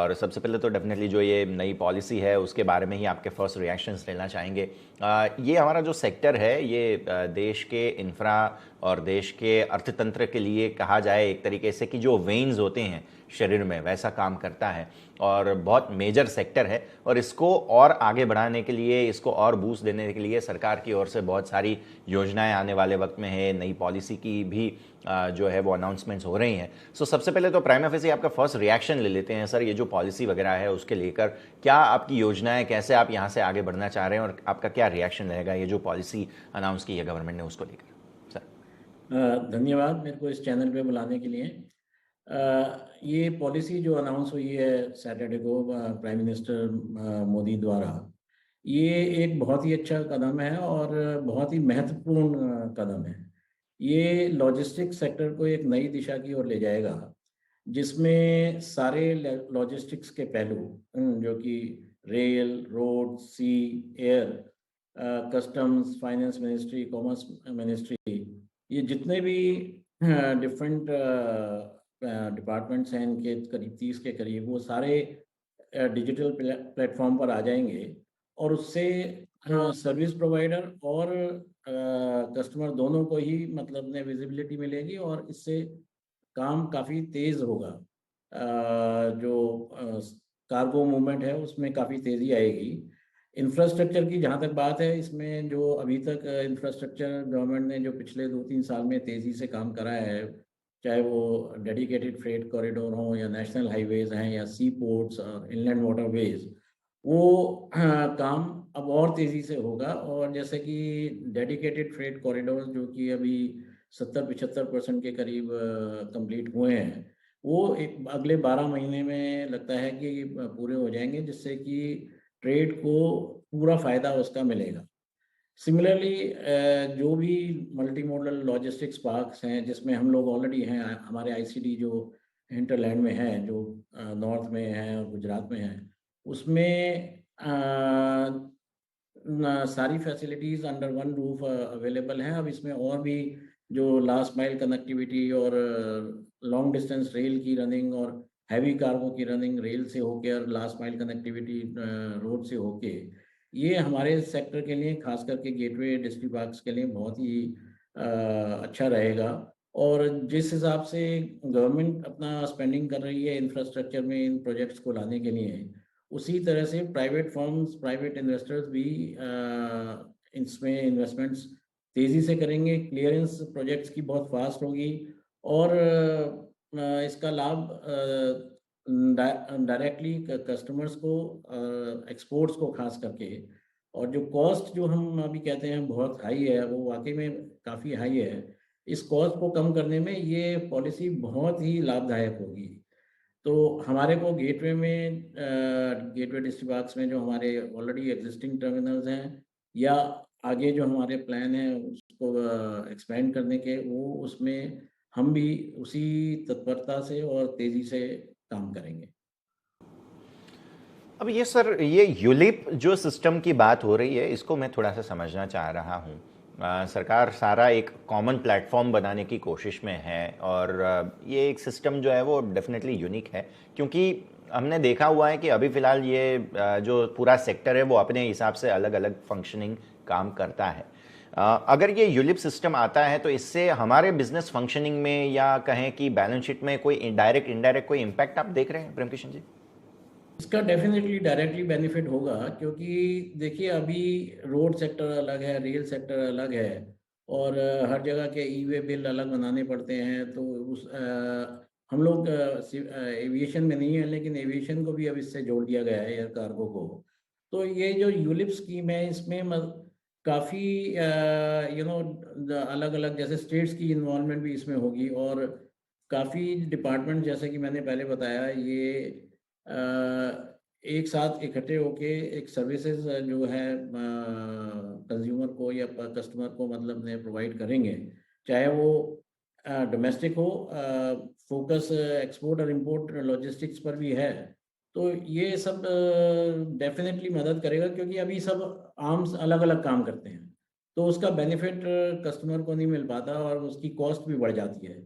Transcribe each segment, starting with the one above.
और सबसे पहले तो डेफिनेटली जो ये नई पॉलिसी है उसके बारे में ही आपके फर्स्ट रिएक्शंस लेना चाहेंगे। ये हमारा जो सेक्टर है ये देश के इंफ्रा और देश के अर्थतंत्र के लिए कहा जाए एक तरीके से कि जो वेन्स होते हैं शरीर में वैसा काम करता है और बहुत मेजर सेक्टर है। और इसको और आगे बढ़ाने के लिए, इसको और बूस्ट देने के लिए सरकार की ओर से बहुत सारी योजनाएं आने वाले वक्त में है, नई पॉलिसी की भी जो है वो अनाउंसमेंट्स हो रही हैं। सो सबसे पहले तो प्राइमा फेसी आपका फर्स्ट रिएक्शन ले लेते हैं सर, ये जो पॉलिसी वगैरह है उसके लेकर क्या आपकी योजनाएं, कैसे आप यहाँ से आगे बढ़ना चाह रहे हैं और आपका क्या रिएक्शन रहेगा ये जो पॉलिसी अनाउंस की है गवर्नमेंट ने उसको लेकर सर। धन्यवाद मेरे को इस चैनल पे बुलाने के लिए। ये पॉलिसी जो अनाउंस हुई है सैटरडे को प्राइम मिनिस्टर मोदी द्वारा, ये एक बहुत ही अच्छा कदम है और बहुत ही महत्वपूर्ण कदम है। ये लॉजिस्टिक्स सेक्टर को एक नई दिशा की ओर ले जाएगा, जिसमें सारे लॉजिस्टिक्स के पहलू जो कि rail, road, sea, air, customs, finance ministry, commerce ministry, ये जितने भी डिफरेंट डिपार्टमेंट्स हैं, इनके करीब 30 के करीब, वो सारे डिजिटल प्लेटफॉर्म पर आ जाएंगे और उससे सर्विस प्रोवाइडर और कस्टमर दोनों को ही मतलब ने विजिबिलिटी मिलेगी और इससे काम काफ़ी तेज़ होगा। जो कार्गो मूवमेंट है उसमें काफ़ी तेज़ी आएगी। इंफ्रास्ट्रक्चर की जहाँ तक बात है, इसमें जो अभी तक इंफ्रास्ट्रक्चर गवर्नमेंट ने जो पिछले 2-3 साल में तेज़ी से काम करा है, चाहे वो डेडिकेटेड फ्रेट कॉरिडोर हों या नेशनल हाईवेज़ हैं या सी पोर्ट्स और इनलैंड वाटरवेज़, वो काम अब और तेज़ी से होगा। और जैसे कि डेडिकेटेड फ्रेट कॉरिडोर जो कि अभी 70-75% के करीब कंप्लीट हुए हैं, वो एक अगले 12 महीने में लगता है कि पूरे हो जाएंगे, जिससे कि ट्रेड को पूरा फ़ायदा उसका मिलेगा। सिमिलरली जो भी मल्टी मॉडल लॉजिस्टिक्स पार्क्स हैं, जिसमें हम लोग ऑलरेडी हैं, हमारे आईसीडी जो हिंटरलैंड में है, जो नॉर्थ में है और गुजरात में है, उसमें सारी facilities under one roof available हैं। अब इसमें और भी जो लास्ट माइल कनेक्टिविटी और लॉन्ग डिस्टेंस रेल की रनिंग और हैवी कार्गो की रनिंग रेल से होके और लास्ट माइल कनेक्टिविटी रोड से होके, ये हमारे सेक्टर के लिए, खास करके गेटवे डिस्ट्रिक्ट पार्क्स के लिए बहुत ही अच्छा रहेगा। और जिस हिसाब से गवर्नमेंट अपना स्पेंडिंग कर रही है इंफ्रास्ट्रक्चर में इन प्रोजेक्ट्स को लाने के लिए, उसी तरह से प्राइवेट फर्म्स, प्राइवेट इन्वेस्टर्स भी इसमें इन्वेस्टमेंट्स तेज़ी से करेंगे। क्लियरेंस प्रोजेक्ट्स की बहुत फास्ट होगी और इसका लाभ डायरेक्टली कस्टमर्स को, एक्सपोर्ट्स को खास करके, और जो कॉस्ट जो हम अभी कहते हैं बहुत हाई है, वो वाकई में काफ़ी हाई है। इस कॉस्ट को कम करने में ये पॉलिसी बहुत ही लाभदायक होगी। तो हमारे को गेटवे में गेटवे डिस्ट्रिक्ट पार्क्स में जो हमारे ऑलरेडी एग्जिस्टिंग टर्मिनल्स हैं या आगे जो हमारे प्लान है उसको एक्सपेंड करने के, वो उसमें हम भी उसी तत्परता से और तेज़ी से काम करेंगे। अब ये सर, ये यूलिप जो सिस्टम की बात हो रही है इसको मैं थोड़ा सा समझना चाह रहा हूँ। सरकार सारा एक कॉमन प्लेटफॉर्म बनाने की कोशिश में है और ये एक सिस्टम जो है वो डेफिनेटली यूनिक है, क्योंकि हमने देखा हुआ है कि अभी फ़िलहाल ये जो पूरा सेक्टर है वो अपने हिसाब से अलग अलग फंक्शनिंग काम करता है। अगर ये यूलिप सिस्टम आता है तो इससे हमारे बिजनेस फंक्शनिंग में या कहें कि बैलेंस शीट में कोई डायरेक्ट इनडायरेक्ट कोई इम्पैक्ट आप देख रहे हैं प्रेम किशन जी? इसका डेफिनेटली डायरेक्टली बेनिफिट होगा, क्योंकि देखिए अभी रोड सेक्टर अलग है, रेल सेक्टर अलग है और हर जगह के ई वे बिल अलग बनाने पड़ते हैं। तो उस हम लोग एविएशन में नहीं है, लेकिन एविएशन को भी अब इससे जोड़ दिया गया है, एयर कार्गो को। तो ये जो यूलिप स्कीम है, इसमें काफ़ी अलग अलग जैसे स्टेट्स की इन्वॉल्वमेंट भी इसमें होगी और काफ़ी डिपार्टमेंट, जैसे कि मैंने पहले बताया, ये एक साथ इकट्ठे होके एक सर्विसेज जो है कंज्यूमर को या कस्टमर को मतलब ने प्रोवाइड करेंगे, चाहे वो डोमेस्टिक हो, फोकस एक्सपोर्ट और इंपोर्ट लॉजिस्टिक्स पर भी है। तो ये सब डेफिनेटली मदद करेगा, क्योंकि अभी सब आर्म्स अलग अलग काम करते हैं, तो उसका बेनिफिट कस्टमर को नहीं मिल पाता और उसकी कॉस्ट भी बढ़ जाती है।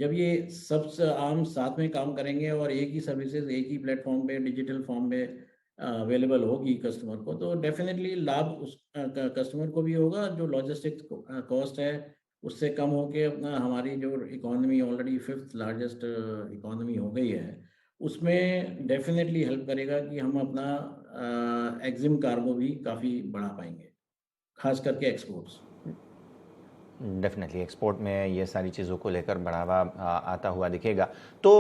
जब ये सब आर्म साथ में काम करेंगे और एक ही सर्विसेज एक ही प्लेटफॉर्म पे डिजिटल फॉर्म में अवेलेबल होगी कस्टमर को, तो डेफिनेटली लाभ उस कस्टमर को भी होगा। जो लॉजिस्टिक्स कॉस्ट है उससे कम होके अपना हमारी जो economy already fifth largest economy हो गई है, उसमें डेफिनेटली हेल्प करेगा कि हम अपना एग्जिम कार्गो भी काफ़ी बढ़ा पाएंगे, खास करके एक्सपोर्ट्स। डेफिनेटली एक्सपोर्ट में ये सारी चीज़ों को लेकर बढ़ावा आता हुआ दिखेगा। तो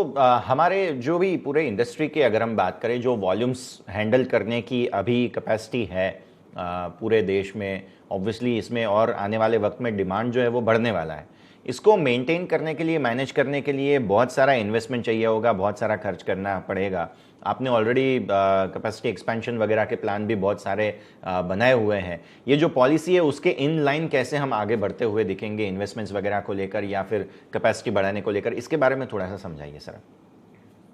हमारे जो भी पूरे इंडस्ट्री की अगर हम बात करें, जो वॉल्यूम्स हैंडल करने की अभी कैपेसिटी है पूरे देश में, ऑब्वियसली इसमें और आने वाले वक्त में डिमांड जो है वो बढ़ने वाला है। इसको मेंटेन करने के लिए, मैनेज करने के लिए बहुत सारा इन्वेस्टमेंट चाहिए होगा, बहुत सारा खर्च करना पड़ेगा। आपने ऑलरेडी कैपेसिटी एक्सपेंशन वगैरह के प्लान भी बहुत सारे बनाए हुए हैं। ये जो पॉलिसी है उसके इन लाइन कैसे हम आगे बढ़ते हुए दिखेंगे इन्वेस्टमेंट्स वगैरह को लेकर या फिर कैपेसिटी बढ़ाने को लेकर, इसके बारे में थोड़ा सा समझाइए सर।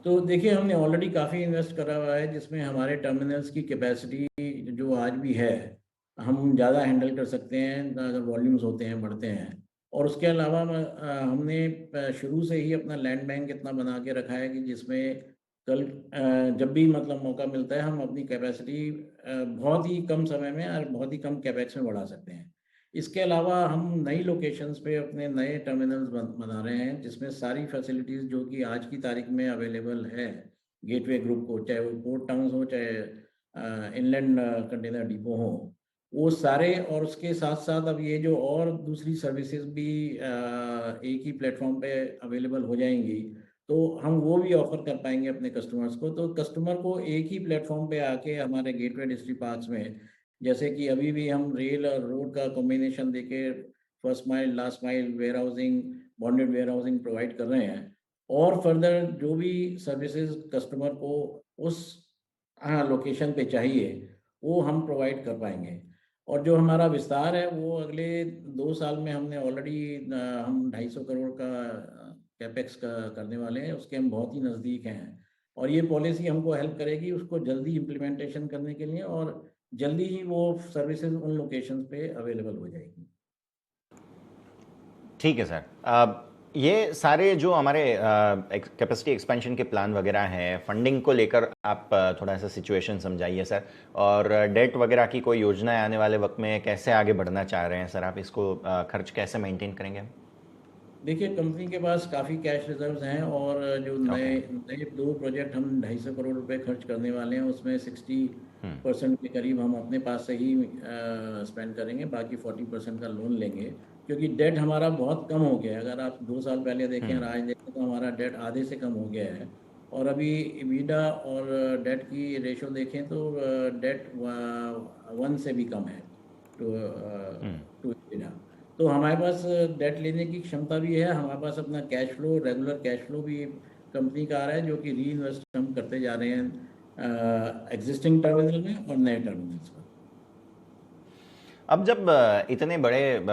तो देखिए, हमने ऑलरेडी काफ़ी इन्वेस्ट करा हुआ है, जिसमें हमारे टर्मिनल्स की कैपेसिटी जो आज भी है, हम ज़्यादा हैंडल कर सकते हैं अगर वॉल्यूम्स होते हैं, बढ़ते हैं। और उसके अलावा हमने शुरू से ही अपना लैंड बैंक इतना बना के रखा है कि जिसमें कल जब भी मतलब मौका मिलता है, हम अपनी कैपेसिटी बहुत ही कम समय में और बहुत ही कम कैपेक्स में बढ़ा सकते हैं। इसके अलावा हम नई लोकेशंस पे अपने नए टर्मिनल्स बना रहे हैं, जिसमें सारी फैसिलिटीज़ जो कि आज की तारीख में अवेलेबल है गेटवे ग्रुप को, चाहे वो पोर्ट टाउन्स हो, चाहे इनलैंड कंटेनर डिपो हो, वो सारे। और उसके साथ साथ अब ये जो और दूसरी सर्विसेज भी एक ही प्लेटफॉर्म पे अवेलेबल हो जाएंगी, तो हम वो भी ऑफर कर पाएंगे अपने कस्टमर्स को। तो कस्टमर को एक ही प्लेटफॉर्म पे आके हमारे गेटवे डिस्ट्रिक्ट पार्क्स में, जैसे कि अभी भी हम रेल और रोड का कॉम्बिनेशन देके first mile, last mile warehousing, bonded warehousing provide कर रहे हैं। और फर्दर जो भी सर्विसेज कस्टमर को उस लोकेशन पे चाहिए, वो हम प्रोवाइड कर पाएंगे। और जो हमारा विस्तार है वो अगले 2 साल में हमने ऑलरेडी हम 250 करोड़ का कैपेक्स का करने वाले हैं, उसके हम बहुत ही नज़दीक हैं। और ये पॉलिसी हमको हेल्प करेगी उसको जल्दी इम्प्लीमेंटेशन करने के लिए, और जल्दी ही वो सर्विसेज उन लोकेशंस पे अवेलेबल हो जाएगी। ठीक है सर। ये सारे जो हमारे कैपेसिटी एक्सपेंशन के प्लान वगैरह हैं, फंडिंग को लेकर आप थोड़ा सा सिचुएशन समझाइए सर। और डेट वगैरह की कोई योजना है आने वाले वक्त में, कैसे आगे बढ़ना चाह रहे हैं सर आप, इसको खर्च कैसे मेंटेन करेंगे? देखिए, कंपनी के पास काफ़ी कैश रिजर्व्स हैं, और जो ओके। नए नए 2 प्रोजेक्ट हम 250 करोड़ रुपए खर्च करने वाले हैं, उसमें 60% के करीब हम अपने पास से ही स्पेंड करेंगे, बाकी 40% का लोन लेंगे। क्योंकि डेट हमारा बहुत कम हो गया है। अगर आप 2 साल पहले देखें और आज देखें, तो हमारा डेट आधे से कम हो गया है। और अभी EBITDA और डेट की रेशो देखें तो डेट 1 से भी कम है टू टू EBITDA। तो हमारे पास डेट लेने की क्षमता भी है, हमारे पास अपना cash flow, regular cash flow भी कंपनी का आ रहा है, जो कि री इन्वेस्ट हम करते जा रहे हैं एग्जिस्टिंग टर्मिनल में और नए टर्मिनल्स पर। अब जब इतने बड़े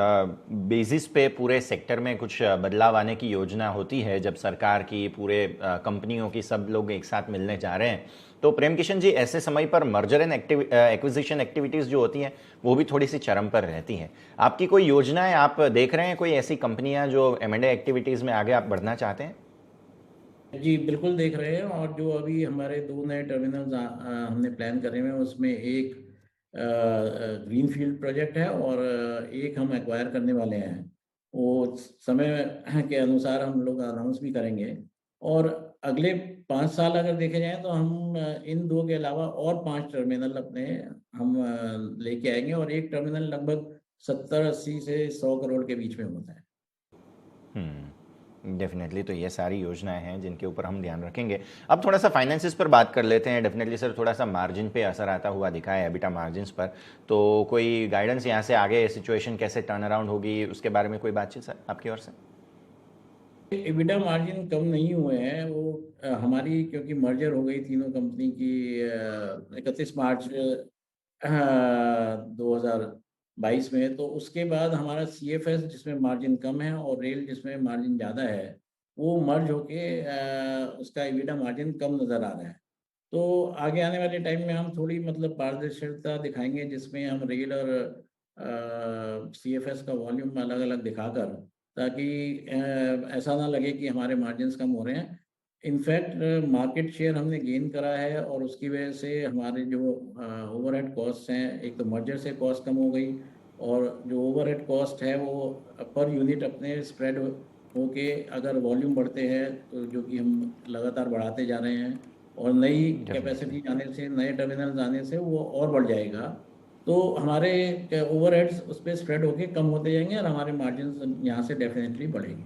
बेसिस पे पूरे सेक्टर में कुछ बदलाव आने की योजना होती है, जब सरकार की, पूरे कंपनियों की, सब लोग एक साथ मिलने जा रहे हैं, तो प्रेम किशन जी ऐसे समय पर मर्जर एंड एक्विजिशन एक्टिविटीज़ जो होती हैं वो भी थोड़ी सी चरम पर रहती हैं। आपकी कोई योजनाएं आप देख रहे हैं, कोई ऐसी कंपनियां जो M&A एक्टिविटीज़ में आगे आप बढ़ना चाहते हैं? जी, बिल्कुल देख रहे हैं। और जो अभी हमारे 2 नए टर्मिनल्स हमने प्लान करे हुए हैं, उसमें एक ग्रीनफ़ील्ड प्रोजेक्ट है, और एक हम एक्वायर करने वाले हैं। वो समय के अनुसार हम लोग अनाउंस भी करेंगे। और अगले 5 साल अगर देखे जाएँ, तो हम इन 2 के अलावा और 5 टर्मिनल अपने हम लेके आएँगे, और एक टर्मिनल लगभग 70-80 से 100 करोड़ के बीच में होता है। डेफिनेटली, तो ये सारी योजनाएं हैं जिनके ऊपर हम ध्यान रखेंगे। अब थोड़ा सा फाइनेंसिस पर बात कर लेते हैं। डेफिनेटली सर, थोड़ा सा मार्जिन पे असर आता हुआ दिखा है, एबिटा मार्जिन्स पर। तो कोई गाइडेंस यहाँ से आगे सिचुएशन कैसे टर्न अराउंड होगी, उसके बारे में कोई बातचीत सर आपकी ओर से? एबिटा मार्जिन कम नहीं हुए हैं, वो हमारी क्योंकि मर्जर हो गई तीनों कंपनी की 31 मार्च 2022 में। तो उसके बाद हमारा CFS जिसमें मार्जिन कम है और रेल जिसमें मार्जिन ज़्यादा है, वो मर्ज होके उसका एबिटा मार्जिन कम नज़र आ रहा है। तो आगे आने वाले टाइम में हम थोड़ी मतलब पारदर्शिता दिखाएंगे, जिसमें हम रेल और CFS का वॉल्यूम अलग अलग दिखाकर ताकि ऐसा ना लगे कि हमारे मार्जिन्स कम हो रहे हैं। इनफैक्ट मार्केट शेयर हमने गेन करा है और उसकी वजह से हमारे जो ओवरहेड कॉस्ट हैं, एक तो मर्जर से कॉस्ट कम हो गई और जो ओवरहेड कॉस्ट है वो पर यूनिट अपने स्प्रेड होके अगर वॉल्यूम बढ़ते हैं तो जो कि हम लगातार बढ़ाते जा रहे हैं और नई डेफिनेटली। कैपेसिटी आने से, नए टर्मिनल्स आने से वो और बढ़ जाएगा। तो हमारे ओवरहेड्स उस पे स्प्रेड होके कम होते जाएंगे और हमारे मार्जिन्स यहाँ से डेफिनेटली बढ़ेंगे।